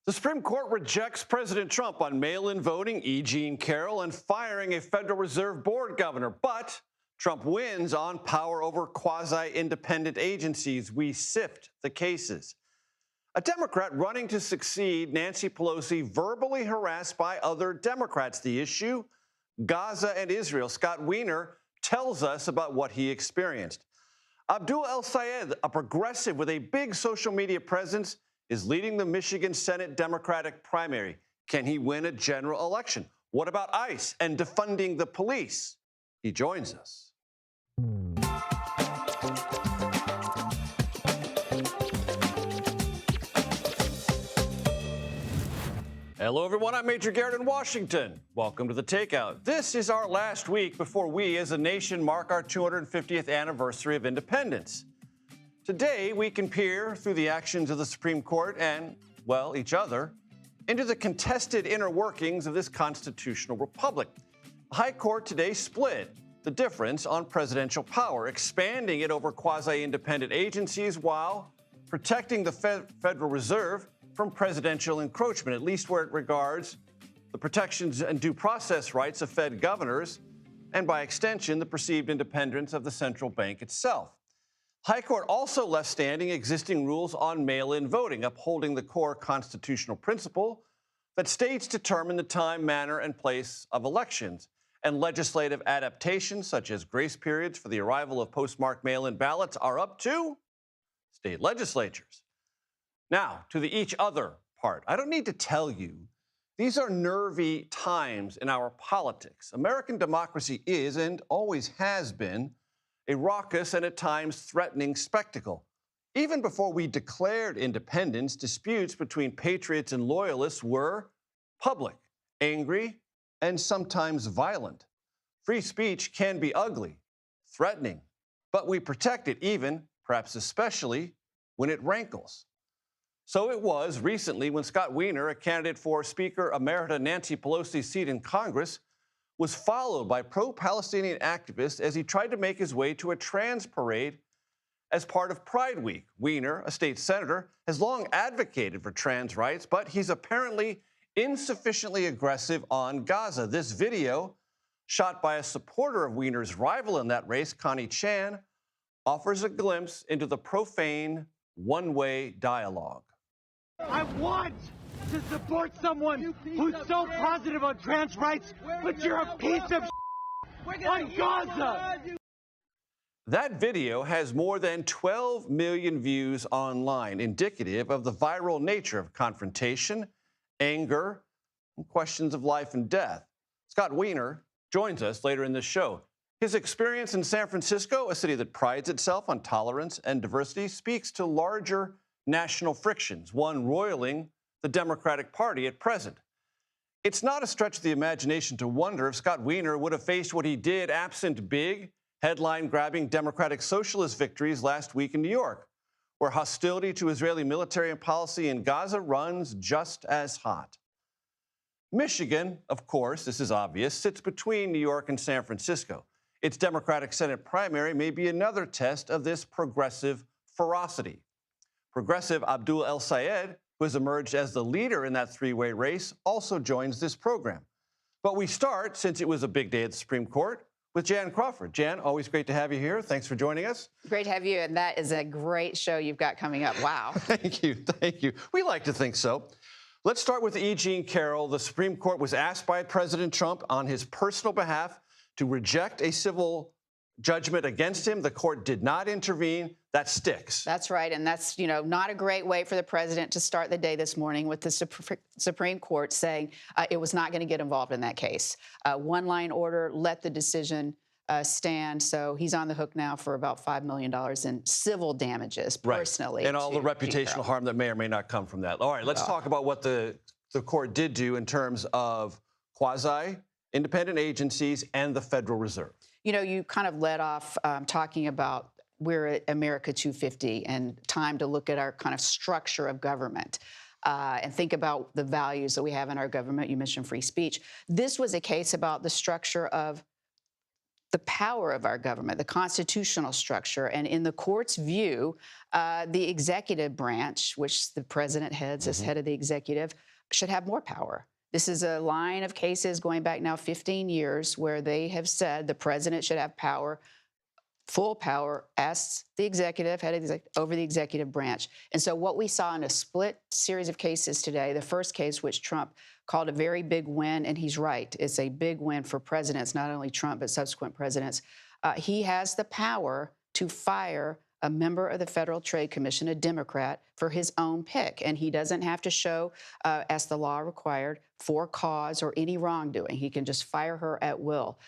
The Supreme Court rejects President Trump on mail-in voting, E. Jean Carroll, and firing a Federal Reserve Board governor. But Trump wins on power over quasi-independent agencies. We sift the cases. A Democrat running to succeed, Nancy Pelosi, verbally harassed by other Democrats. The issue? Gaza and Israel. Scott Wiener tells us about what he experienced. Abdul El-Sayed, a progressive with a big social media presence, is leading the Michigan Senate Democratic primary. Can he win a general election? What about ICE and defunding the police? He joins us. Hello, everyone. I'm Major Garrett in Washington. Welcome to the Takeout. This is our last week before we, as a nation, mark our 250th anniversary of independence. Today, we can peer through the actions of the Supreme Court and, well, each other, into the contested inner workings of this constitutional republic. The High Court today split the difference on presidential power, expanding it over quasi-independent agencies while protecting the Federal Reserve from presidential encroachment, at least where it regards the protections and due process rights of Fed governors, and by extension, the perceived independence of the central bank itself. High Court also left standing existing rules on mail-in voting, upholding the core constitutional principle that states determine the time, manner, and place of elections, and legislative adaptations such as grace periods for the arrival of postmarked mail-in ballots are up to state legislatures. Now, to the each other part. I don't need to tell you, these are nervy times in our politics. American democracy is, and always has been, a raucous and at times threatening spectacle. Even before we declared independence, disputes between patriots and loyalists were public, angry, and sometimes violent. Free speech can be ugly, threatening, but we protect it even, perhaps especially, when it rankles. So it was recently when Scott Wiener, a candidate for Speaker Emerita Nancy Pelosi's seat in Congress, was followed by pro-Palestinian activists as he tried to make his way to a trans parade as part of Pride Week. Wiener, a state senator, has long advocated for trans rights, but he's apparently insufficiently aggressive on Gaza. This video, shot by a supporter of Wiener's rival in that race, Connie Chan, offers a glimpse into the profane one-way dialogue. I want to support someone who's so positive on trans rights, but you're a piece of on Gaza. That video has more than 12 million views online, indicative of the viral nature of confrontation, anger, and questions of life and death. Scott Wiener joins us later in this show. His experience in San Francisco, a city that prides itself on tolerance and diversity, speaks to larger national frictions, one roiling the Democratic Party at present. It's not a stretch of the imagination to wonder if Scott Wiener would have faced what he did absent big, headline-grabbing Democratic socialist victories last week in New York, where hostility to Israeli military and policy in Gaza runs just as hot. Michigan, of course, this is obvious, sits between New York and San Francisco. Its Democratic Senate primary may be another test of this progressive ferocity. Progressive Abdul El-Sayed, who has emerged as the leader in that three-way race, also joins this program. But we start, since it was a big day at the Supreme Court, with Jan Crawford. Jan, always great to have you here. Thanks for joining us. Great to have you, and that is a great show you've got coming up. Wow. Thank you. Thank you. We like to think so. Let's start with E. Jean Carroll. The Supreme Court was asked by President Trump on his personal behalf to reject a civil judgment against him. The court did not intervene. That sticks. That's right, and that's, not a great way for the president to start the day this morning with the Supreme Court saying it was not going to get involved in that case. One-line order, let the decision stand. So he's on the hook now for about $5 million in civil damages, personally. Right. And all the reputational harm that may or may not come from that. All right, let's talk about what the court did do in terms of quasi-independent agencies and the Federal Reserve. You kind of led off talking about we're at America 250 and time to look at our kind of structure of government and think about the values that we have in our government. You mentioned free speech. This was a case about the structure of the power of our government, the constitutional structure. And in the court's view, the executive branch, which the president heads as head of the executive, should have more power. This is a line of cases going back now 15 years where they have said the president should have power, full power, as the executive, head of the over the executive branch. And so what we saw in a split series of cases today, the first case, which Trump called a very big win, and he's right, it's a big win for presidents, not only Trump, but subsequent presidents. He has the power to fire a member of the Federal Trade Commission, a Democrat, for his own pick. And he doesn't have to show, as the law required, for cause or any wrongdoing. He can just fire her at will.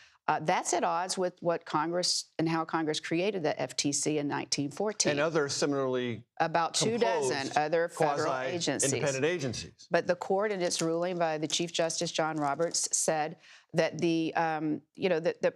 That's at odds with what Congress and how Congress created the FTC in 1914. And other similarly about 24 other federal agencies. Independent agencies. But the court, in its ruling by the Chief Justice John Roberts, said that the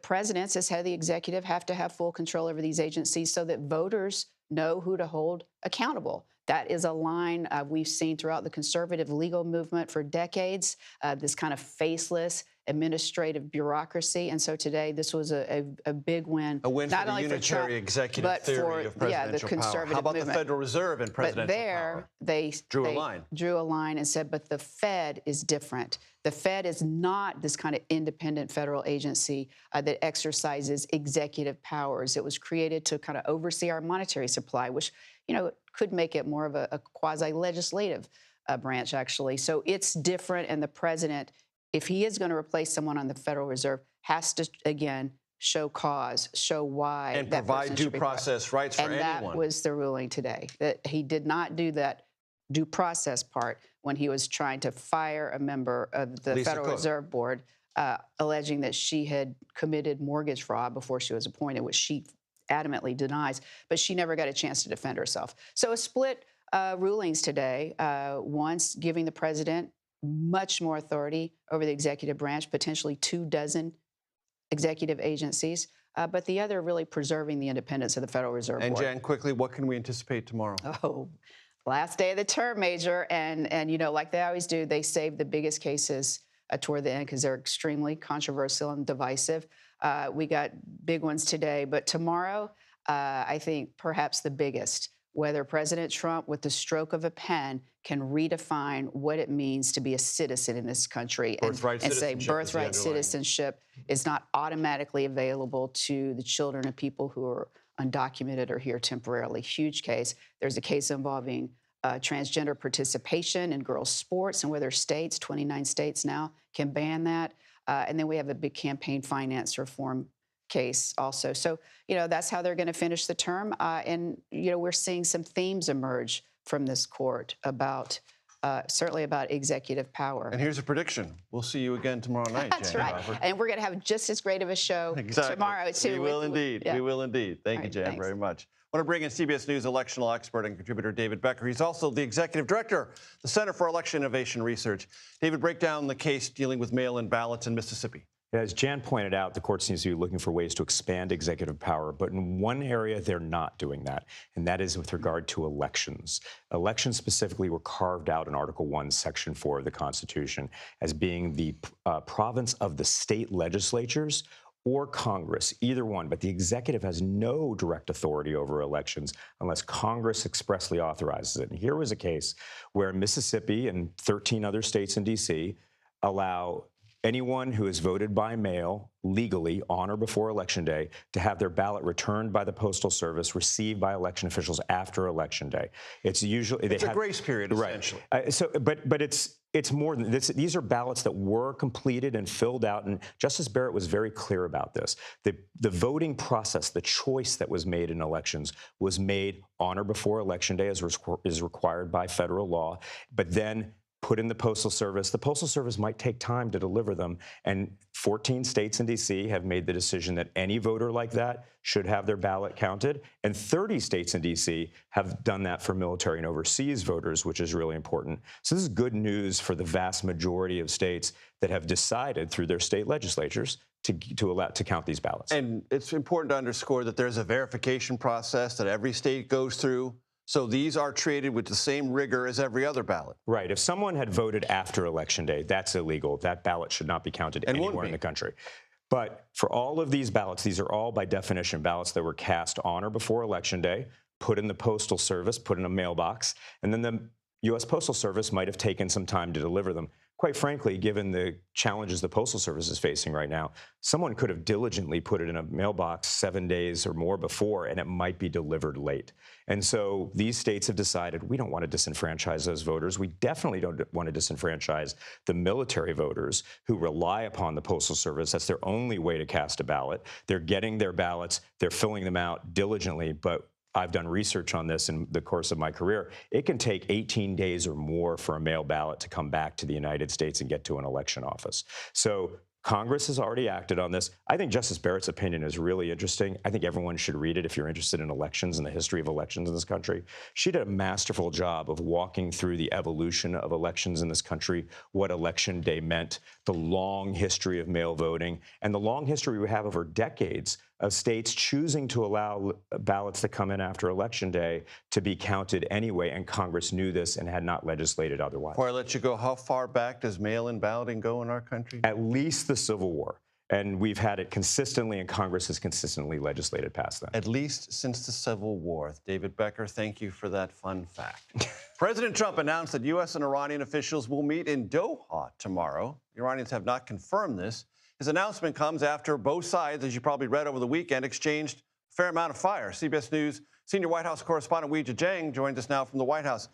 presidents, as head of the executive, have to have full control over these agencies so that voters know who to hold accountable. That is a line we've seen throughout the conservative legal movement for decades, this kind of faceless administrative bureaucracy. And so today, this was a big win. A win not for the only unitary for Trump, executive but theory of presidential the conservative power. How about movement. the Federal Reserve and presidential but there, power? They drew a line and said, but the Fed is different. The Fed is not this kind of independent federal agency that exercises executive powers. It was created to kind of oversee our monetary supply, which, could make it more of a quasi-legislative branch, actually. So it's different, and the president, if he is going to replace someone on the Federal Reserve, has to, again, show cause, show why. And that provide due process rights for anyone. And that was the ruling today, that he did not do that due process part when he was trying to fire a member of the Federal Reserve Board, alleging that she had committed mortgage fraud before she was appointed, which she adamantly denies, but she never got a chance to defend herself. So a split rulings today, once giving the president much more authority over the executive branch, potentially 24 executive agencies, but the other really preserving the independence of the Federal Reserve Board. And Jan, quickly, what can we anticipate tomorrow? Oh, last day of the term, Major, and like they always do, they save the biggest cases toward the end because they're extremely controversial and divisive. We got big ones today, but tomorrow, I think perhaps the biggest, whether President Trump, with the stroke of a pen, can redefine what it means to be a citizen in this country and say birthright citizenship is not automatically available to the children of people who are undocumented or here temporarily. Huge case. There's a case involving transgender participation in girls' sports and whether states, 29 states now, can ban that. And then we have a big campaign finance reform case also. So, that's how they're going to finish the term. And, we're seeing some themes emerge from this court about, certainly about executive power. And here's a prediction. We'll see you again tomorrow night, That's Jan right. Crawford. And we're going to have just as great of a show tomorrow, too. We will indeed. Yeah. We will indeed. Thank you, Jan, very much. I want to bring in CBS News election law expert and contributor David Becker. He's also the executive director, the Center for Election Innovation Research. David, break down the case dealing with mail-in ballots in Mississippi. As Jan pointed out, the court seems to be looking for ways to expand executive power, but in one area they're not doing that, and that is with regard to elections. Elections specifically were carved out in Article 1, Section 4 of the Constitution as being the province of the state legislatures or Congress, either one, but the executive has no direct authority over elections unless Congress expressly authorizes it. And here was a case where Mississippi and 13 other states in D.C. allow anyone who has voted by mail legally on or before Election Day to have their ballot returned by the Postal Service, received by election officials after Election Day. It's usually a grace period, essentially. Right. But it's more than this. These are ballots that were completed and filled out, and Justice Barrett was very clear about this. The voting process, the choice that was made in elections, was made on or before Election Day, as is required by federal law, but then put in the Postal Service. The Postal Service might take time to deliver them, and 14 states in D.C. have made the decision that any voter like that should have their ballot counted, and 30 states in D.C. have done that for military and overseas voters, which is really important. So this is good news for the vast majority of states that have decided through their state legislatures to count these ballots. And it's important to underscore that there's a verification process that every state goes through. So these are treated with the same rigor as every other ballot. Right. If someone had voted after Election Day, that's illegal. That ballot should not be counted anywhere in the country. But for all of these ballots, these are all by definition ballots that were cast on or before Election Day, put in the Postal Service, put in a mailbox, and then the U.S. Postal Service might have taken some time to deliver them. Quite frankly, given the challenges the Postal Service is facing right now, someone could have diligently put it in a mailbox 7 days or more before, and it might be delivered late. And so these states have decided we don't want to disenfranchise those voters. We definitely don't want to disenfranchise the military voters who rely upon the Postal Service. That's their only way to cast a ballot. They're getting their ballots. They're filling them out diligently, but I've done research on this in the course of my career. It can take 18 days or more for a mail ballot to come back to the United States and get to an election office. So Congress has already acted on this. I think Justice Barrett's opinion is really interesting. I think everyone should read it if you're interested in elections and the history of elections in this country. She did a masterful job of walking through the evolution of elections in this country, what Election Day meant, the long history of mail voting, and the long history we have over decades of states choosing to allow ballots that come in after Election Day to be counted anyway, and Congress knew this and had not legislated otherwise. Before I let you go, how far back does mail-in balloting go in our country? At least the Civil War. And we've had it consistently, and Congress has consistently legislated past that. At least since the Civil War. David Becker, thank you for that fun fact. President Trump announced that U.S. and Iranian officials will meet in Doha tomorrow. The Iranians have not confirmed this. His announcement comes after both sides, as you probably read over the weekend, exchanged a fair amount of fire. CBS News senior White House correspondent Weijia Jiang joins us now from the White House.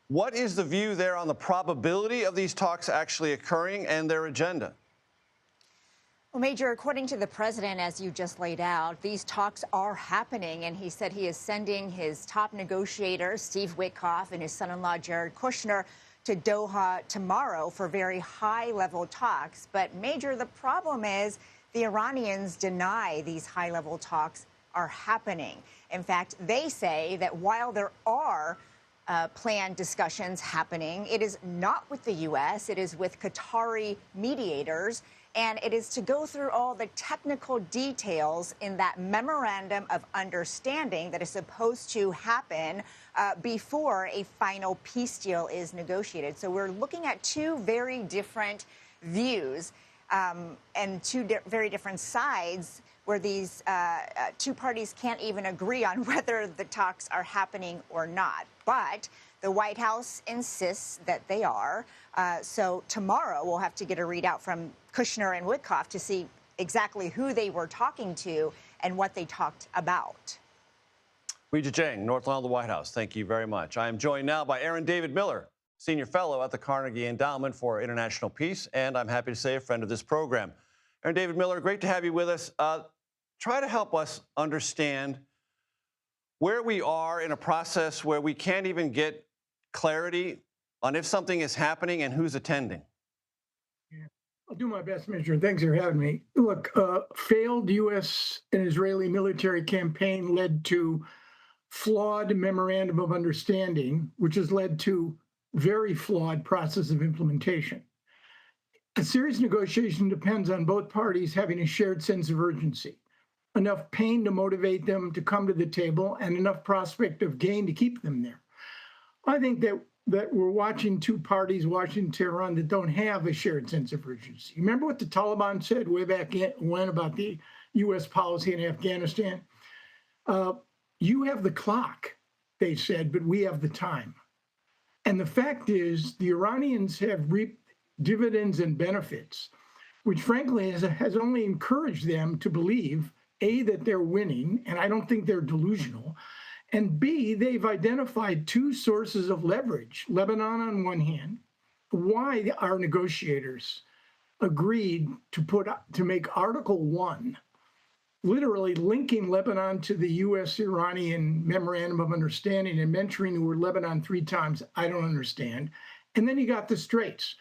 What is the view there on the probability of these talks actually occurring and their agenda? Well, Major, according to the president, as you just laid out, these talks are happening, and he said he is sending his top negotiator, Steve Witkoff, and his son-in-law, Jared Kushner, to Doha tomorrow for very high-level talks. But, Major, the problem is the Iranians deny these high-level talks are happening. In fact, they say that while there are planned discussions happening, it is not with the U.S., it is with Qatari mediators, and it is to go through all the technical details in that memorandum of understanding that is supposed to happen before a final peace deal is negotiated. So we're looking at two very different views and two very different sides where these two parties can't even agree on whether the talks are happening or not. But the White House insists that they are. So tomorrow we'll have to get a readout from Kushner and Witkoff to see exactly who they were talking to and what they talked about. Weijia Jiang, North Lawn of the White House, thank you very much. I am joined now by Aaron David Miller, Senior Fellow at the Carnegie Endowment for International Peace, and I'm happy to say a friend of this program. Aaron David Miller, great to have you with us. Try to help us understand where we are in a process where we can't even get clarity on if something is happening and who's attending. Yeah, I'll do my best, Major. Thanks for having me. Look, failed U.S. and Israeli military campaign led to flawed memorandum of understanding, which has led to very flawed process of implementation. A serious negotiation depends on both parties having a shared sense of urgency, enough pain to motivate them to come to the table, and enough prospect of gain to keep them there. I think that we're watching two parties, Washington, Tehran, that don't have a shared sense of urgency. Remember what the Taliban said way back when about the U.S. policy in Afghanistan? You have the clock, they said, but we have the time. And the fact is, the Iranians have reaped dividends and benefits, which frankly has only encouraged them to believe, A, that they're winning, and I don't think they're delusional, and B, they've identified two sources of leverage, Lebanon on one hand, why our negotiators agreed to make Article 1, literally linking Lebanon to the U.S.-Iranian Memorandum of Understanding and mentioning the word Lebanon 3 times, I don't understand. And then you got the Straits.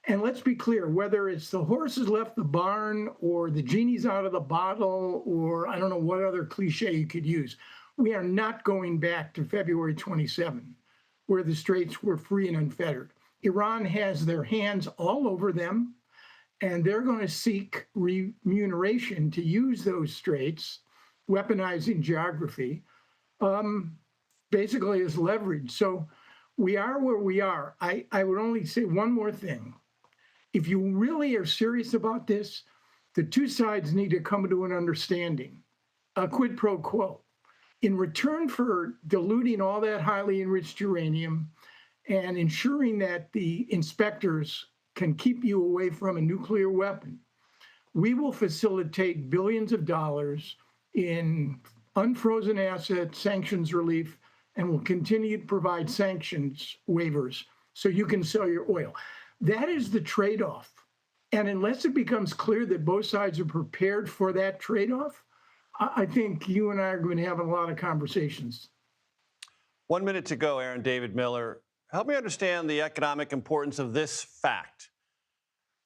And let's be clear, whether it's the horses left the barn or the genie's out of the bottle or I don't know what other cliche you could use, we are not going back to February 27, where the Straits were free and unfettered. Iran has their hands all over them, and they're going to seek remuneration to use those straits, weaponizing geography, basically as leverage. So we are where we are. I would only say one more thing. If you really are serious about this, the two sides need to come to an understanding, a quid pro quo. In return for diluting all that highly enriched uranium and ensuring that the inspectors can keep you away from a nuclear weapon, we will facilitate billions of dollars in unfrozen assets, sanctions relief, and will continue to provide sanctions waivers so you can sell your oil. That is the trade-off. And unless it becomes clear that both sides are prepared for that trade-off, I think you and I are going to have a lot of conversations. 1 minute to go, Aaron David Miller. Help me understand the economic importance of this fact.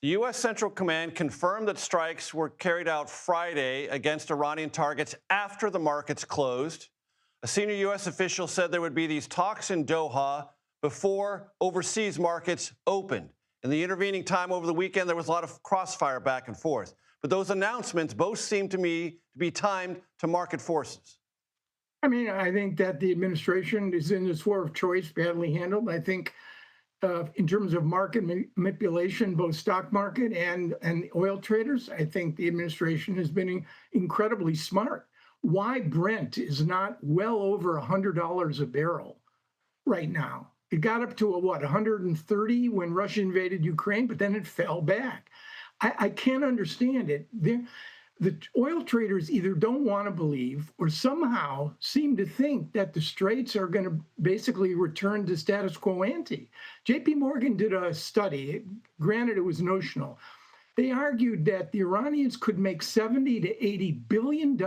The U.S. Central Command confirmed that strikes were carried out Friday against Iranian targets after the markets closed. A senior U.S. official said there would be these talks in Doha before overseas markets opened. In the intervening time over the weekend, there was a lot of crossfire back and forth. But those announcements both seem to me to be timed to market forces. I mean, I think that the administration is in this war of choice badly handled. I think in terms of market manipulation, both stock market and oil traders, I think the administration has been incredibly smart. Why Brent is not well over $100 a barrel right now. It got up to, what, 130 when Russia invaded Ukraine, but then it fell back. I can't understand it. The oil traders either don't want to believe or somehow seem to think that the straits are going to basically return to status quo ante. JP Morgan did a study, granted it was notional. They argued that the Iranians could make $70 to $80 billion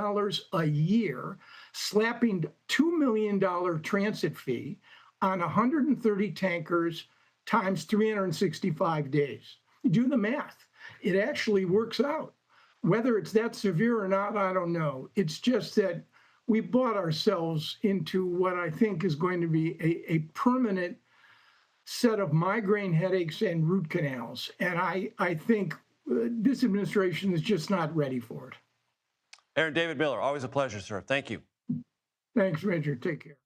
a year, slapping $2 million transit fee on 130 tankers times 365 days. You do the math. It actually works out. Whether it's that severe or not, I don't know. It's just that we bought ourselves into what I think is going to be a permanent set of migraine headaches and root canals. And I think this administration is just not ready for it. Aaron David Miller, always a pleasure, sir. Thank you. Thanks, Major. Take care.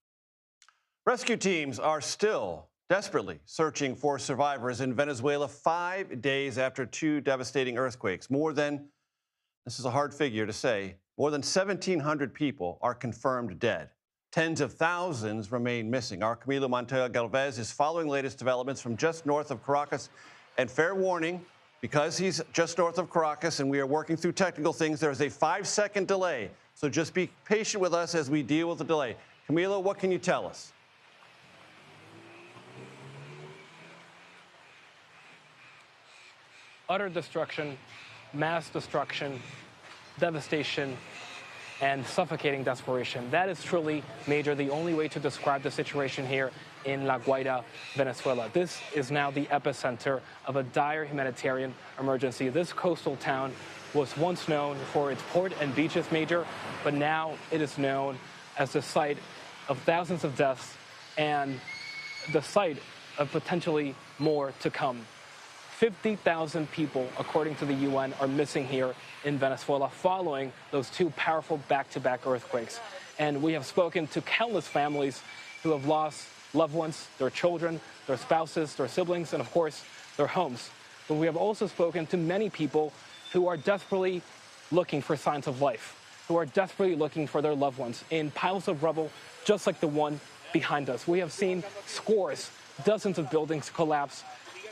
Rescue teams are still desperately searching for survivors in Venezuela 5 days after two devastating earthquakes. This is a hard figure to say, more than 1,700 people are confirmed dead. Tens of thousands remain missing. Our Camilo Montoya Galvez is following latest developments from just north of Caracas. And fair warning, because he's just north of Caracas and we are working through technical things, there is a 5-second delay. So just be patient with us as we deal with the delay. Camilo, what can you tell us? Utter destruction, mass destruction, devastation, and suffocating desperation. That is truly, Major, the only way to describe the situation here in La Guaira, Venezuela. This is now the epicenter of a dire humanitarian emergency. This coastal town was once known for its port and beaches, Major, but now it is known as the site of thousands of deaths and the site of potentially more to come. 50,000 people, according to the UN, are missing here in Venezuela following those two powerful back-to-back earthquakes. And we have spoken to countless families who have lost loved ones, their children, their spouses, their siblings, and of course, their homes. But we have also spoken to many people who are desperately looking for signs of life, who are desperately looking for their loved ones in piles of rubble, just like the one behind us. We have seen scores, dozens of buildings collapse,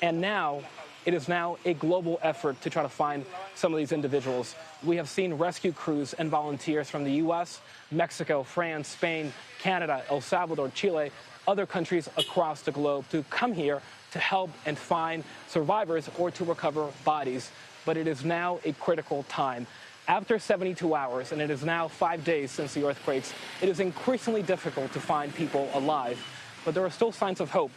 and now it is now a global effort to try to find some of these individuals. We have seen rescue crews and volunteers from the U.S., Mexico, France, Spain, Canada, El Salvador, Chile, other countries across the globe to come here to help and find survivors or to recover bodies. But it is now a critical time. After 72 hours, and it is now 5 days since the earthquakes, it is increasingly difficult to find people alive. But there are still signs of hope.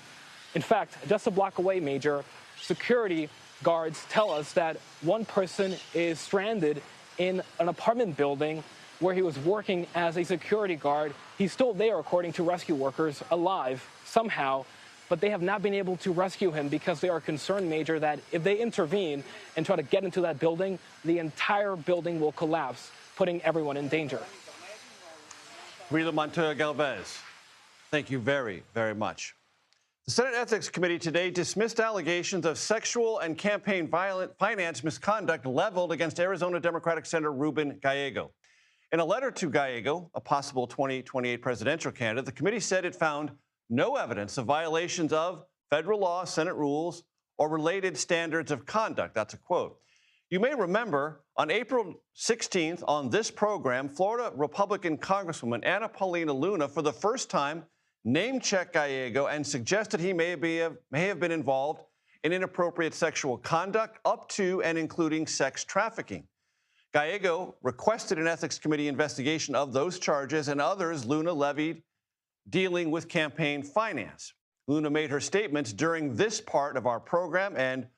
In fact, just a block away, Major, security guards tell us that one person is stranded in an apartment building where he was working as a security guard. He's still there, according to rescue workers, alive somehow, but they have not been able to rescue him because they are concerned, Major, that if they intervene and try to get into that building, the entire building will collapse, putting everyone in danger. Camilo Montoya Galvez, thank you very, very much. The Senate Ethics Committee today dismissed allegations of sexual and campaign finance misconduct leveled against Arizona Democratic Senator Ruben Gallego. In a letter to Gallego, a possible 2028 presidential candidate, the committee said it found no evidence of violations of federal law, Senate rules, or related standards of conduct. That's a quote. You may remember on April 16th on this program, Florida Republican Congresswoman Anna Paulina Luna, for the first time, name-checked Gallego and suggested he may have been involved in inappropriate sexual conduct up to and including sex trafficking. Gallego requested an ethics committee investigation of those charges and others Luna levied dealing with campaign finance. Luna made her statements during this part of our program, and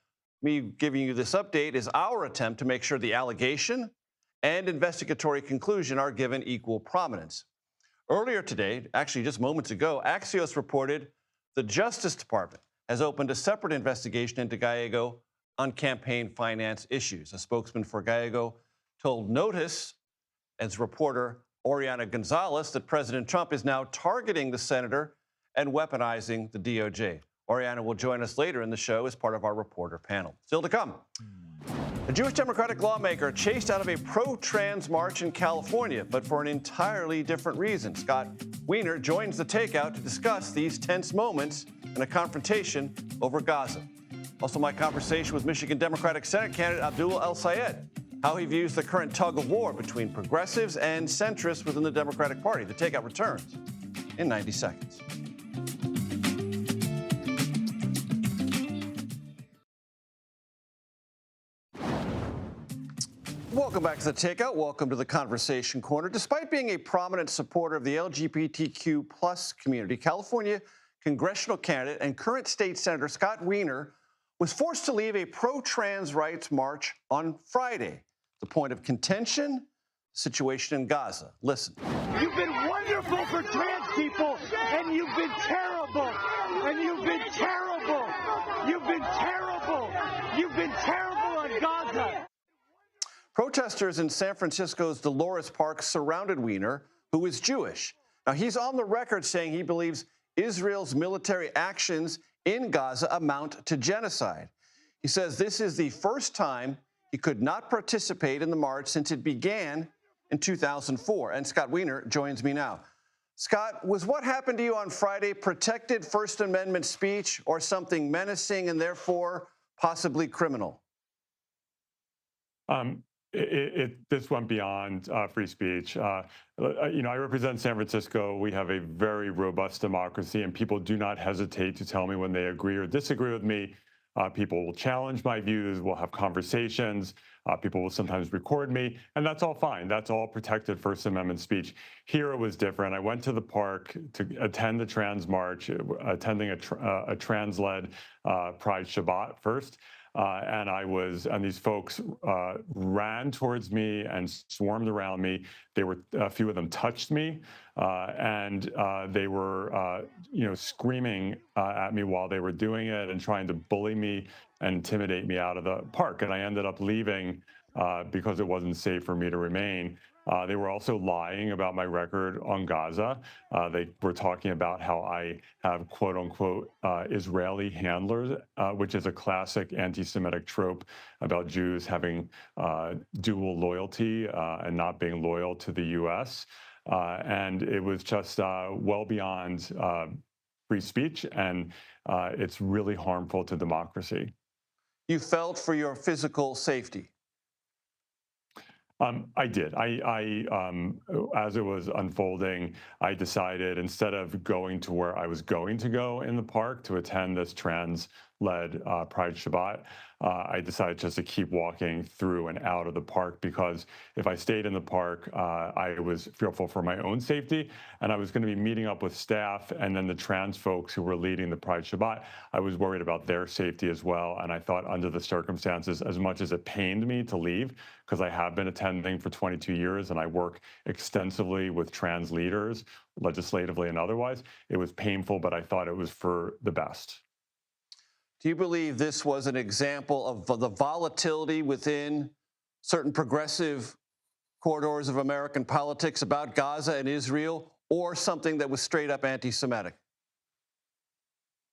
me giving you this update is our attempt to make sure the allegation and investigatory conclusion are given equal prominence. Earlier today, actually just moments ago, Axios reported the Justice Department has opened a separate investigation into Gallego on campaign finance issues. A spokesman for Gallego told Notice, as reporter Oriana Gonzalez, that President Trump is now targeting the senator and weaponizing the DOJ. Oriana will join us later in the show as part of our reporter panel. Still to come. A Jewish Democratic lawmaker chased out of a pro-trans march in California, but for an entirely different reason. Scott Wiener joins the Takeout to discuss these tense moments in a confrontation over Gaza. Also, my conversation with Michigan Democratic Senate candidate Abdul El-Sayed, how he views the current tug of war between progressives and centrists within the Democratic Party. The Takeout returns in 90 seconds. Welcome back to the Takeout. Welcome to the Conversation Corner. Despite being a prominent supporter of the LGBTQ plus community, California congressional candidate and current state senator Scott Wiener was forced to leave a pro-trans rights march on Friday. The point of contention, situation in Gaza. Listen. You've been wonderful for trans people, and you've been terrible. And you've been terrible. You've been terrible. You've been terrible on Gaza. Protesters in San Francisco's Dolores Park surrounded Wiener, who is Jewish. Now, he's on the record saying he believes Israel's military actions in Gaza amount to genocide. He says this is the first time he could not participate in the march since it began in 2004. And Scott Wiener joins me now. Scott, was what happened to you on Friday protected First Amendment speech or something menacing and therefore possibly criminal? This went beyond free speech. I represent San Francisco. We have a very robust democracy, and people do not hesitate to tell me when they agree or disagree with me. People will challenge my views. We'll have conversations. People will sometimes record me, and that's all fine. That's all protected First Amendment speech. Here it was different. I went to the park to attend the trans march, attending a trans-led Pride Shabbat first. And these folks ran towards me and swarmed around me. A few of them touched me, and they were, screaming at me while they were doing it and trying to bully me and intimidate me out of the park. And I ended up leaving because it wasn't safe for me to remain. They were also lying about my record on Gaza. They were talking about how I have, quote unquote, Israeli handlers, which is a classic anti-Semitic trope about Jews having dual loyalty and not being loyal to the U.S. And it was just well beyond free speech, and it's really harmful to democracy. You felt for your physical safety? I did. As it was unfolding, I decided instead of going to where I was going to go in the park to attend this trans-led Pride Shabbat, I decided just to keep walking through and out of the park, because if I stayed in the park, I was fearful for my own safety, and I was going to be meeting up with staff and then the trans folks who were leading the Pride Shabbat. I was worried about their safety as well, and I thought under the circumstances, as much as it pained me to leave, because I have been attending for 22 years and I work extensively with trans leaders, legislatively and otherwise, it was painful, but I thought it was for the best. Do you believe this was an example of the volatility within certain progressive corridors of American politics about Gaza and Israel, or something that was straight up anti-Semitic?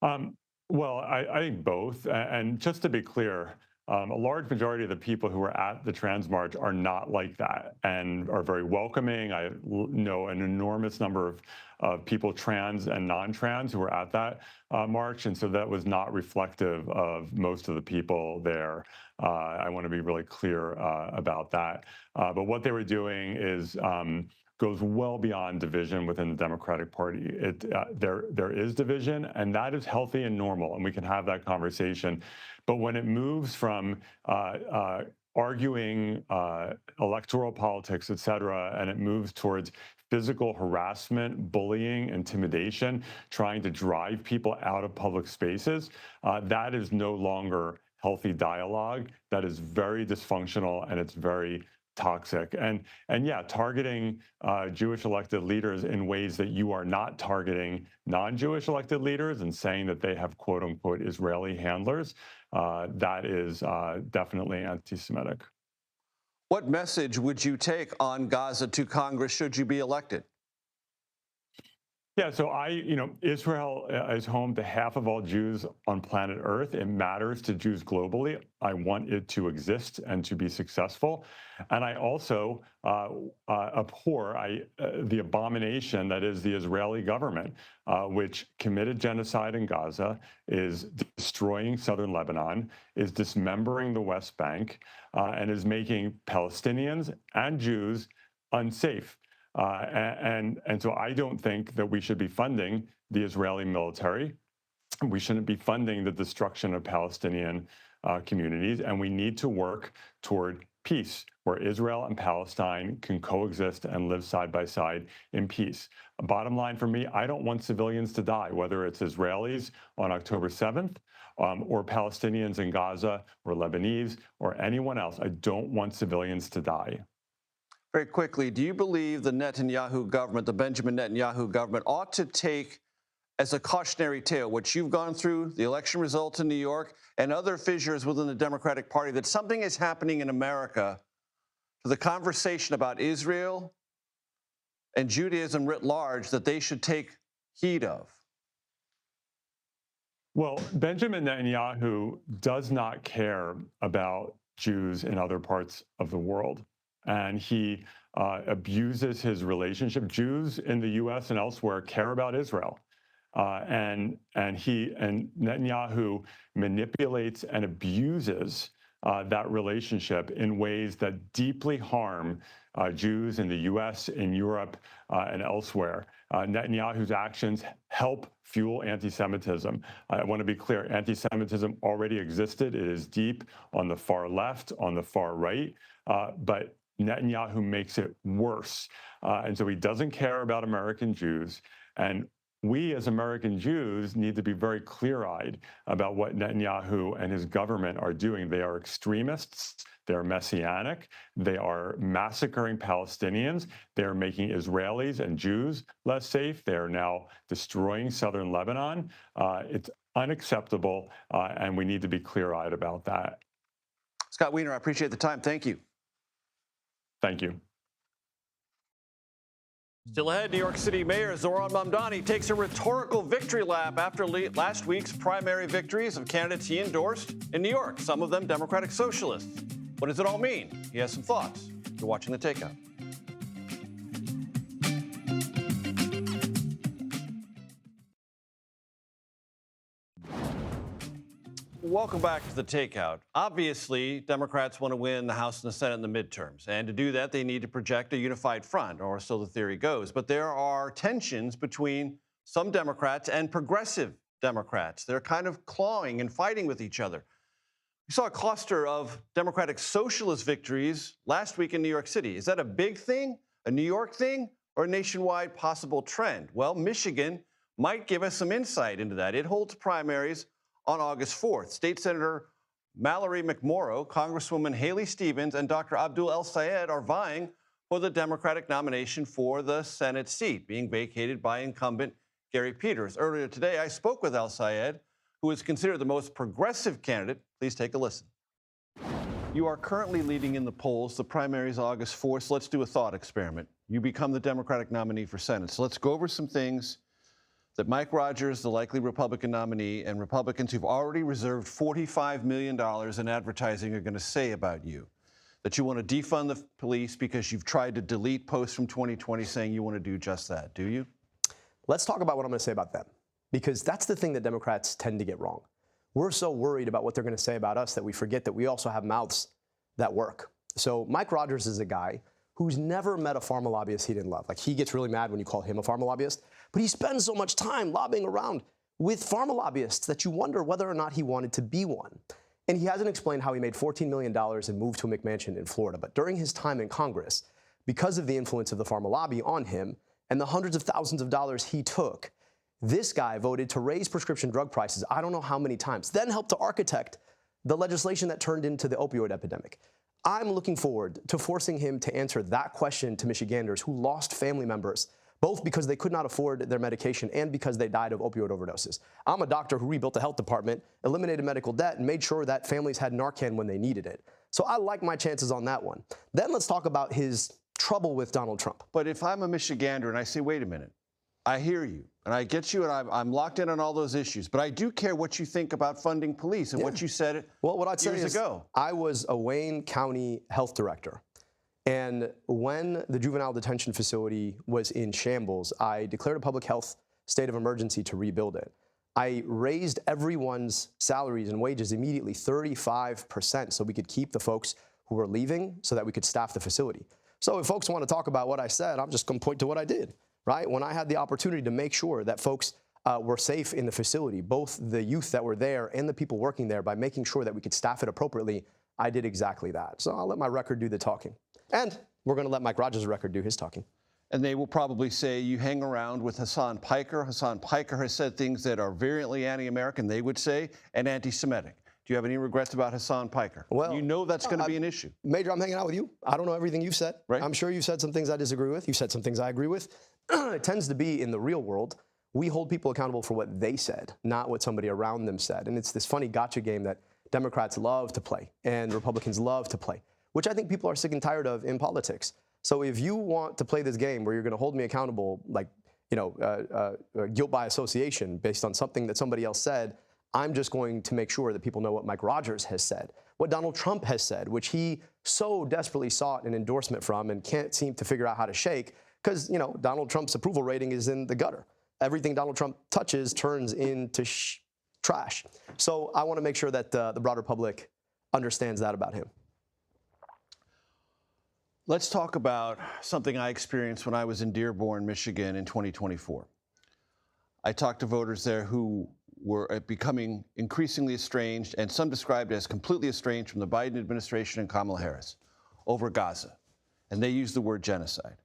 Well, I think both. And just to be clear, a large majority of the people who are at the Trans March are not like that and are very welcoming. I know an enormous number of people, trans and non-trans, who were at that march. And so that was not reflective of most of the people there. I want to be really clear about that. But what they were doing is goes well beyond division within the Democratic Party. There is division, and that is healthy and normal, and we can have that conversation. But when it moves from arguing electoral politics, et cetera, and it moves towards physical harassment, bullying, intimidation, trying to drive people out of public spaces, that is no longer healthy dialogue. That is very dysfunctional, and it's very toxic. And yeah, targeting Jewish elected leaders in ways that you are not targeting non-Jewish elected leaders and saying that they have quote unquote Israeli handlers, that is definitely anti-Semitic. What message would you take on Gaza to Congress should you be elected? Yeah, so Israel is home to half of all Jews on planet Earth. It matters to Jews globally. I want it to exist and to be successful. And I also abhor the abomination that is the Israeli government, which committed genocide in Gaza, is destroying southern Lebanon, is dismembering the West Bank, and is making Palestinians and Jews unsafe. And so I don't think that we should be funding the Israeli military. We shouldn't be funding the destruction of Palestinian communities. And we need to work toward peace, where Israel and Palestine can coexist and live side by side in peace. Bottom line for me, I don't want civilians to die, whether it's Israelis on October 7th or Palestinians in Gaza or Lebanese or anyone else. I don't want civilians to die. Very quickly, do you believe the Netanyahu government, the Benjamin Netanyahu government, ought to take as a cautionary tale what you've gone through, the election results in New York, and other fissures within the Democratic Party, that something is happening in America to the conversation about Israel and Judaism writ large that they should take heed of? Well, Benjamin Netanyahu does not care about Jews in other parts of the world. And he abuses his relationship. Jews in the U.S. and elsewhere care about Israel, and Netanyahu manipulates and abuses that relationship in ways that deeply harm Jews in the U.S., in Europe, and elsewhere. Netanyahu's actions help fuel anti-Semitism. I want to be clear, anti-Semitism already existed. It is deep on the far left, on the far right, but Netanyahu makes it worse. And so he doesn't care about American Jews. And we as American Jews need to be very clear-eyed about what Netanyahu and his government are doing. They are extremists. They're messianic. They are massacring Palestinians. They are making Israelis and Jews less safe. They are now destroying southern Lebanon. It's unacceptable, and we need to be clear-eyed about that. Scott Wiener, I appreciate the time. Thank you. Thank you. Still ahead, New York City Mayor Zohran Mamdani takes a rhetorical victory lap after last week's primary victories of candidates he endorsed in New York, some of them Democratic socialists. What does it all mean? He has some thoughts. You're watching The Takeout. Welcome back to The Takeout. Obviously, Democrats want to win the House and the Senate in the midterms. And to do that, they need to project a unified front, or so the theory goes. But there are tensions between some Democrats and progressive Democrats. They're kind of clawing and fighting with each other. We saw a cluster of Democratic socialist victories last week in New York City. Is that a big thing, a New York thing, or a nationwide possible trend? Well, Michigan might give us some insight into that. It holds primaries on August 4th. State Senator Mallory McMorrow, Congresswoman Haley Stevens, and Dr. Abdul El-Sayed are vying for the Democratic nomination for the Senate seat, being vacated by incumbent Gary Peters. Earlier today, I spoke with El-Sayed, who is considered the most progressive candidate. Please take a listen. You are currently leading in the polls. The primary is August 4th. So let's do a thought experiment. You become the Democratic nominee for Senate. So let's go over some things that Mike Rogers, the likely Republican nominee, and Republicans who've already reserved $45 million in advertising are going to say about you? That you want to defund the police because you've tried to delete posts from 2020 saying you want to do just that, do you? Let's talk about what I'm going to say about them, because that's the thing that Democrats tend to get wrong. We're so worried about what they're going to say about us that we forget that we also have mouths that work. So Mike Rogers is a guy who's never met a pharma lobbyist he didn't love. Like, he gets really mad when you call him a pharma lobbyist, but he spends so much time lobbying around with pharma lobbyists that you wonder whether or not he wanted to be one. And he hasn't explained how he made $14 million and moved to a McMansion in Florida. But during his time in Congress, because of the influence of the pharma lobby on him and the hundreds of thousands of dollars he took, this guy voted to raise prescription drug prices I don't know how many times, then helped to architect the legislation that turned into the opioid epidemic. I'm looking forward to forcing him to answer that question to Michiganders who lost family members, both because they could not afford their medication and because they died of opioid overdoses. I'm a doctor who rebuilt the health department, eliminated medical debt, and made sure that families had Narcan when they needed it. So I like my chances on that one. Then let's talk about his trouble with Donald Trump. But if I'm a Michigander and I say, wait a minute, I hear you, and I get you, and I'm locked in on all those issues, but I do care what you think about funding police and what you said what I'd say years is, ago. I was a Wayne County health director. And when the juvenile detention facility was in shambles, I declared a public health state of emergency to rebuild it. I raised everyone's salaries and wages immediately 35% so we could keep the folks who were leaving so that we could staff the facility. So if folks want to talk about what I said, I'm just going to point to what I did, right? When I had the opportunity to make sure that folks were safe in the facility, both the youth that were there and the people working there, by making sure that we could staff it appropriately, I did exactly that. So I'll let my record do the talking. And we're going to let Mike Rogers' record do his talking. And they will probably say you hang around with Hassan Piker. Hassan Piker has said things that are virulently anti-American, they would say, and anti-Semitic. Do you have any regrets about Hassan Piker? Well, you know that's going to be an issue. Major, I'm hanging out with you. I don't know everything you've said. Right. I'm sure you've said some things I disagree with. You've said some things I agree with. It tends to be in the real world, we hold people accountable for what they said, not what somebody around them said. And it's this funny gotcha game that Democrats love to play and Republicans love to play, which I think people are sick and tired of in politics. So if you want to play this game where you're going to hold me accountable, like, guilt by association based on something that somebody else said, I'm just going to make sure that people know what Mike Rogers has said, what Donald Trump has said, which he so desperately sought an endorsement from and can't seem to figure out how to shake because, Donald Trump's approval rating is in the gutter. Everything Donald Trump touches turns into trash. So I want to make sure that the broader public understands that about him. Let's talk about something I experienced when I was in Dearborn, Michigan in 2024. I talked to voters there who were becoming increasingly estranged, and some described as completely estranged from the Biden administration and Kamala Harris over Gaza. And they used the word genocide.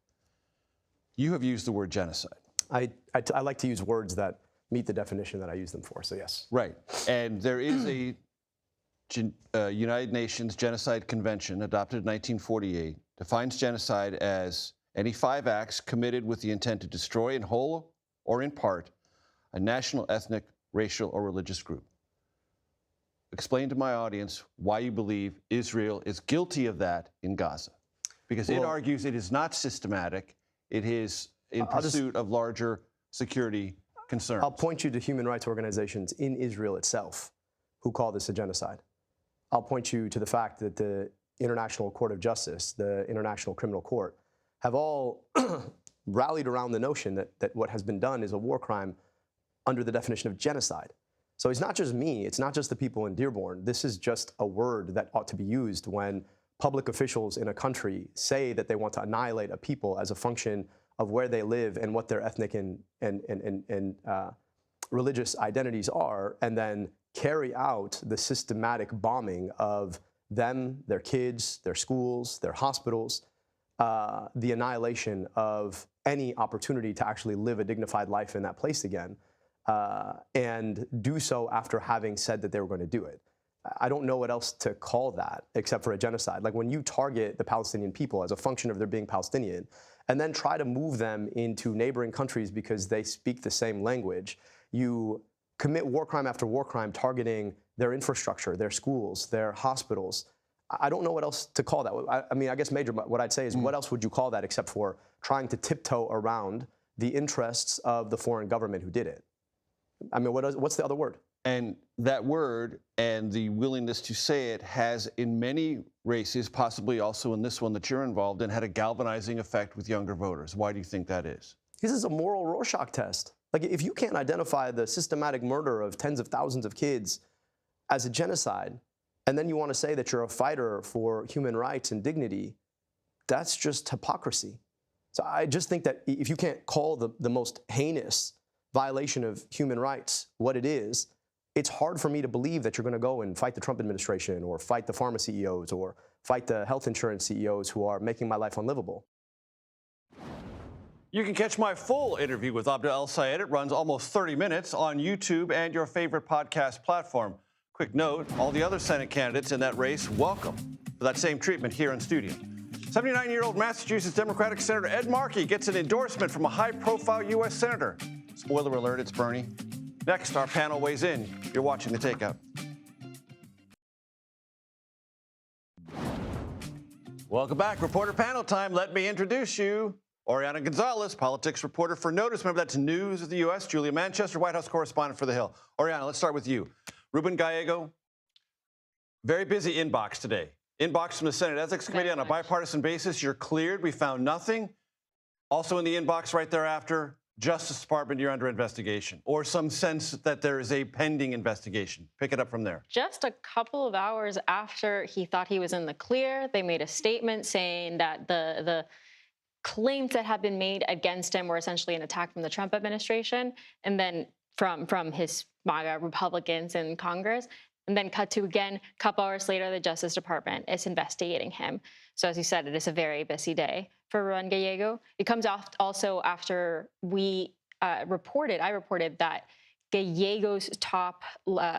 You have used the word genocide. I like to use words that meet the definition that I use them for, so yes. Right. And there is a United Nations Genocide Convention adopted in 1948, defines genocide as any 5 acts committed with the intent to destroy in whole or in part a national, ethnic, racial, or religious group. Explain to my audience why you believe Israel is guilty of that in Gaza. Because it argues it is not systematic, it is in pursuit of larger security concerns. I'll point you to human rights organizations in Israel itself who call this a genocide. I'll point you to the fact that the International Court of Justice, the International Criminal Court, have all rallied around the notion that what has been done is a war crime under the definition of genocide. So it's not just me, it's not just the people in Dearborn. This is just a word that ought to be used when public officials in a country say that they want to annihilate a people as a function of where they live and what their ethnic and religious identities are, and then carry out the systematic bombing of them, their kids, their schools, their hospitals, the annihilation of any opportunity to actually live a dignified life in that place again, and do so after having said that they were going to do it. I don't know what else to call that except for a genocide. Like when you target the Palestinian people as a function of their being Palestinian, and then try to move them into neighboring countries because they speak the same language, you commit war crime after war crime targeting their infrastructure, their schools, their hospitals. I don't know what else to call that. I mean, I guess, Major, what I'd say is what else would you call that except for trying to tiptoe around the interests of the foreign government who did it. I mean, what's the other word? And that word and the willingness to say it has, in many races, possibly also in this one that you're involved in, had a galvanizing effect with younger voters. Why do you think that is? This is a moral Rorschach test. Like, if you can't identify the systematic murder of tens of thousands of kids as a genocide, and then you want to say that you're a fighter for human rights and dignity, that's just hypocrisy. So I just think that if you can't call the most heinous violation of human rights what it is, it's hard for me to believe that you're going to go and fight the Trump administration or fight the pharma CEOs or fight the health insurance CEOs who are making my life unlivable. You can catch my full interview with Abdel El-Sayed. It runs almost 30 minutes on YouTube and your favorite podcast platform. Quick note, all the other Senate candidates in that race, welcome for that same treatment here in studio. 79-year-old Massachusetts Democratic Senator Ed Markey gets an endorsement from a high-profile U.S. senator. Spoiler alert, it's Bernie. Next, our panel weighs in. You're watching The Takeout. Welcome back. Reporter panel time. Let me introduce you. Oriana Gonzalez, politics reporter for Notice. Remember, that's News of the U.S. Julia Manchester, White House correspondent for The Hill. Oriana, let's start with you. Ruben Gallego, very busy inbox today. Inbox from the Senate Ethics Committee on a bipartisan basis. You're cleared. We found nothing. Also in the inbox right thereafter, Justice Department, you're under investigation, or some sense that there is a pending investigation. Pick it up from there. Just a couple of hours after he thought he was in the clear, they made a statement saying that the claims that have been made against him were essentially an attack from the Trump administration, and then from his MAGA Republicans in Congress. And then cut to, again, a couple hours later, the Justice Department is investigating him. So as you said, it is a very busy day for Ruben Gallego. It comes off also after I reported that Gallego's top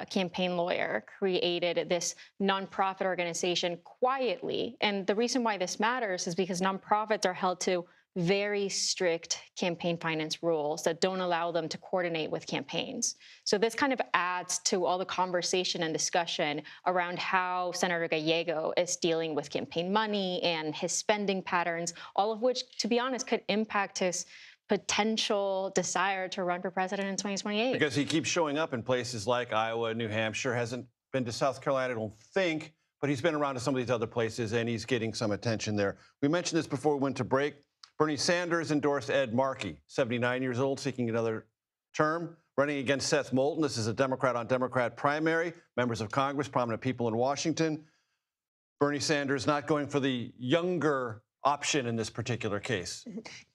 campaign lawyer created this nonprofit organization quietly. And the reason why this matters is because nonprofits are held to very strict campaign finance rules that don't allow them to coordinate with campaigns. So this kind of adds to all the conversation and discussion around how Senator Gallego is dealing with campaign money and his spending patterns, all of which, to be honest, could impact his potential desire to run for president in 2028. Because he keeps showing up in places like Iowa, New Hampshire, hasn't been to South Carolina, I don't think, but he's been around to some of these other places, and he's getting some attention there. We mentioned this before we went to break. Bernie Sanders endorsed Ed Markey, 79 years old, seeking another term, running against Seth Moulton. This is a Democrat-on-Democrat primary. Members of Congress, prominent people in Washington. Bernie Sanders not going for the younger option in this particular case.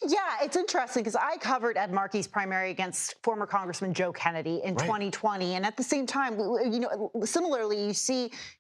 Yeah, it's interesting because I covered Ed Markey's primary against former Congressman Joe Kennedy in 2020, and at the same time, similarly,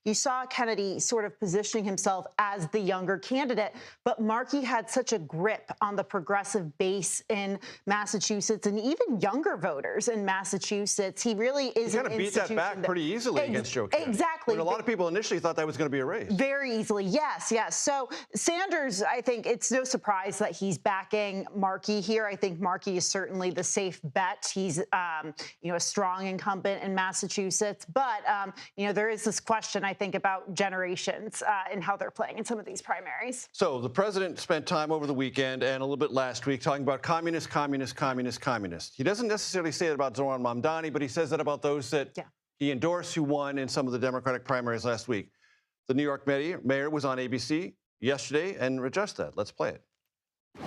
you saw Kennedy sort of positioning himself as the younger candidate, but Markey had such a grip on the progressive base in Massachusetts and even younger voters in Massachussets. He really is. He kind of beat that back pretty easily against Joe Kennedy. Exactly. When a lot of people initially thought that was going to be a race. Very easily, yes. So Sanders, I think it's no surprise that he's backing Markey here. I think Markey is certainly the safe bet. He's, a strong incumbent in Massachusetts. But, there is this question, I think, about generations and how they're playing in some of these primaries. So the president spent time over the weekend and a little bit last week talking about communist. He doesn't necessarily say it about Zoran Mamdani, but he says that about those that he endorsed who won in some of the Democratic primaries last week. The New York mayor was on ABC yesterday and addressed that. Let's play it.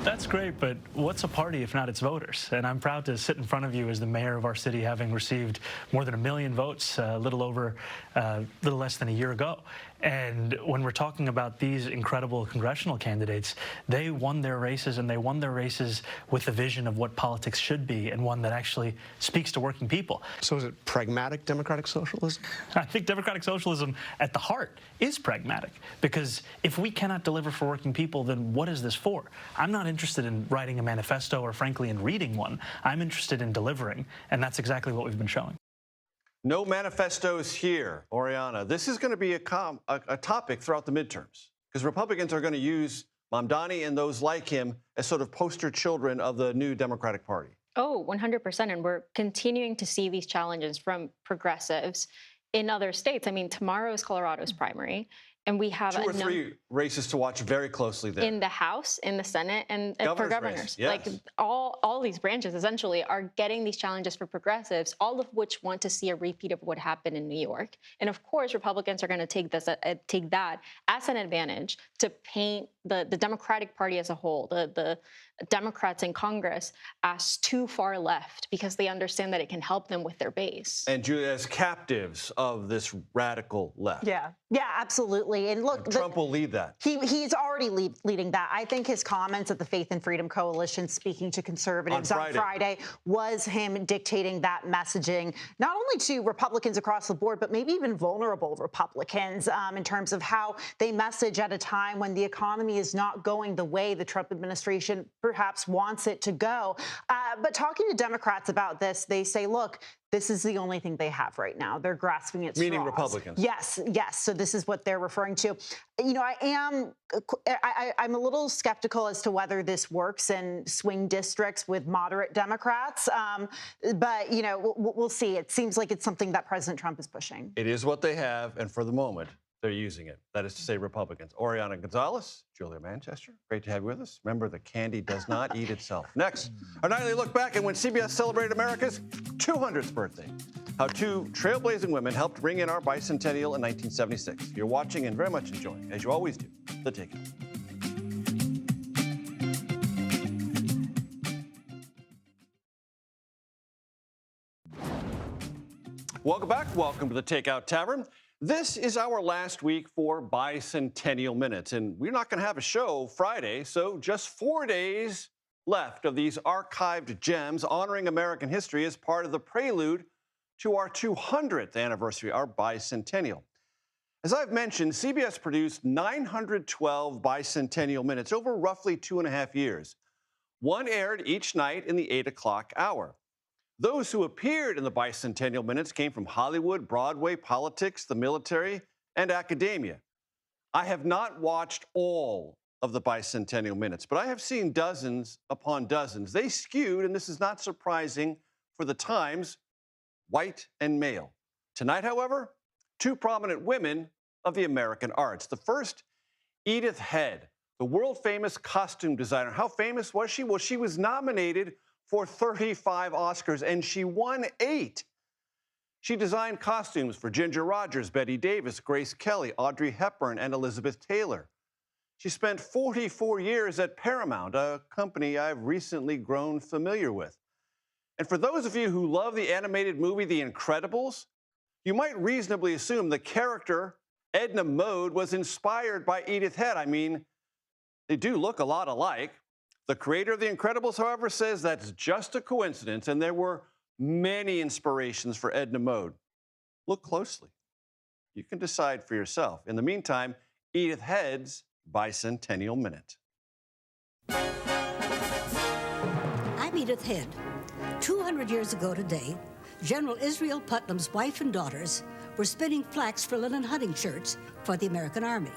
That's great, but what's a party if not its voters? And I'm proud to sit in front of you as the mayor of our city, having received more than 1 million votes a little less than a year ago. And when we're talking about these incredible congressional candidates, they won their races, and they won their races with a vision of what politics should be, and one that actually speaks to working people. So is it pragmatic democratic socialism? I think democratic socialism at the heart is pragmatic, because if we cannot deliver for working people, then what is this for? I'm not interested in writing a manifesto or, frankly, in reading one. I'm interested in delivering, and that's exactly what we've been showing. No manifestos here, Oriana. This is going to be a topic throughout the midterms, because Republicans are going to use Mamdani and those like him as sort of poster children of the new Democratic Party. Oh, 100%. And we're continuing to see these challenges from progressives in other states. I mean, tomorrow is Colorado's primary. And we have two or three races to watch very closely there. In the House, in the Senate, and for governors. Race, yes. Like all these branches essentially are getting these challenges for progressives, all of which want to see a repeat of what happened in New York. And of course, Republicans are going to take that as an advantage to paint the Democratic Party as a whole, the Democrats in Congress, as too far left because they understand that it can help them with their base. And Julia, as captives of this radical left. Yeah, absolutely. And look, Trump will lead that. He's already leading that. I think his comments at the Faith and Freedom Coalition speaking to conservatives on Friday was him dictating that messaging, not only to Republicans across the board, but maybe even vulnerable Republicans in terms of how they message at a time when the economy is not going the way the Trump administration perhaps wants it to go. But talking to Democrats about this, they say, look, this is the only thing they have right now. They're grasping at straws. Meaning Republicans. Yes. So this is what they're referring to. You know, I'm a little skeptical as to whether this works in swing districts with moderate Democrats. But, you know, we'll see. It seems like it's something that President Trump is pushing. It is what they have, and for the moment, they're using it. That is to say, Republicans. Oriana Gonzalez, Julia Manchester, great to have you with us. Remember, the candy does not eat itself. Next, our nightly look back at when CBS celebrated America's 200th birthday. How two trailblazing women helped bring in our bicentennial in 1976. You're watching and very much enjoying, as you always do, The Takeout. Welcome back. Welcome to The Takeout Tavern. This is our last week for Bicentennial Minutes, and we're not going to have a show Friday, so just 4 days left of these archived gems honoring American history as part of the prelude to our 200th anniversary, our bicentennial. As I've mentioned, CBS produced 912 Bicentennial Minutes over roughly 2.5 years. One aired each night in the 8 o'clock hour. Those who appeared in the Bicentennial Minutes came from Hollywood, Broadway, politics, the military, and academia. I have not watched all of the Bicentennial Minutes, but I have seen dozens upon dozens. They skewed, and this is not surprising for the times, white and male. Tonight, however, two prominent women of the American arts. The first, Edith Head, the world-famous costume designer. How famous was she? Well, she was nominated for 35 Oscars, and she won 8. She designed costumes for Ginger Rogers, Bette Davis, Grace Kelly, Audrey Hepburn, and Elizabeth Taylor. She spent 44 years at Paramount, a company I've recently grown familiar with. And for those of you who love the animated movie The Incredibles, you might reasonably assume the character Edna Mode was inspired by Edith Head. I mean, they do look a lot alike. The creator of The Incredibles, however, says that's just a coincidence, and there were many inspirations for Edna Mode. Look closely. You can decide for yourself. In the meantime, Edith Head's Bicentennial Minute. I'm Edith Head. 200 years ago today, General Israel Putnam's wife and daughters were spinning flax for linen hunting shirts for the American Army.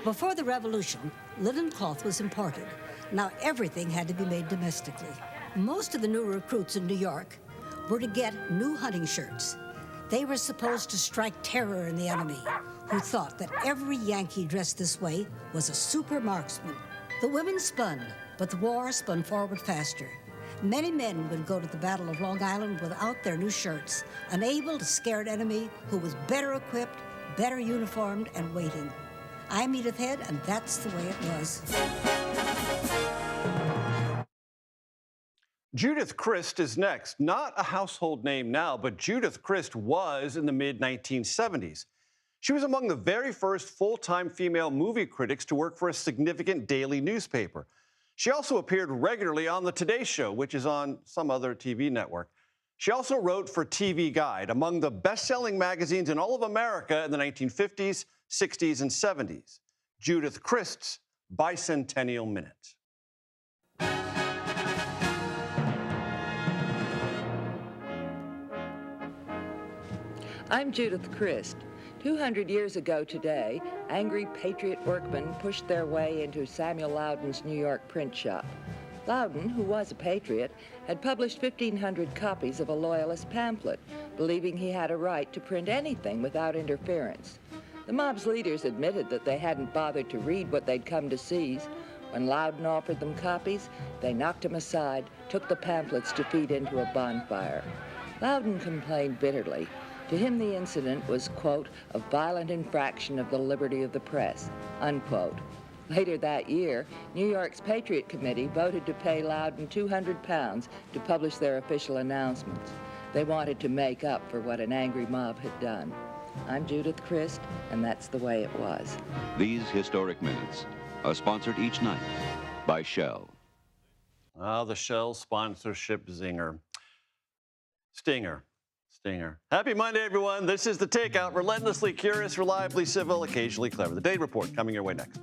Before the Revolution, linen cloth was imported. Now everything had to be made domestically. Most of the new recruits in New York were to get new hunting shirts. They were supposed to strike terror in the enemy, who thought that every Yankee dressed this way was a super marksman. The women spun, but the war spun forward faster. Many men would go to the Battle of Long Island without their new shirts, unable to scare an enemy who was better equipped, better uniformed, and waiting. I'm Edith Head, and that's the way it was. Judith Crist is next. Not a household name now, but Judith Crist was in the mid-1970s. She was among the very first full-time female movie critics to work for a significant daily newspaper. She also appeared regularly on The Today Show, which is on some other TV network. She also wrote for TV Guide, among the best-selling magazines in all of America in the 1950s, 60s, and 70s. Judith Crist's Bicentennial Minute. I'm Judith Crist. 200 years ago today, angry patriot workmen pushed their way into Samuel Loudon's New York print shop. Loudon, who was a patriot, had published 1,500 copies of a Loyalist pamphlet, believing he had a right to print anything without interference. The mob's leaders admitted that they hadn't bothered to read what they'd come to seize. When Loudon offered them copies, they knocked him aside, took the pamphlets to feed into a bonfire. Loudon complained bitterly. To him, the incident was, quote, a violent infraction of the liberty of the press, unquote. Later that year, New York's Patriot Committee voted to pay Loudon £200 to publish their official announcements. They wanted to make up for what an angry mob had done. I'm Judith Christ, and that's the way it was. These historic minutes are sponsored each night by Shell. The Shell sponsorship zinger. Stinger. Happy Monday, everyone. This is The Takeout. Relentlessly curious, reliably civil, occasionally clever. The Day Report coming your way next.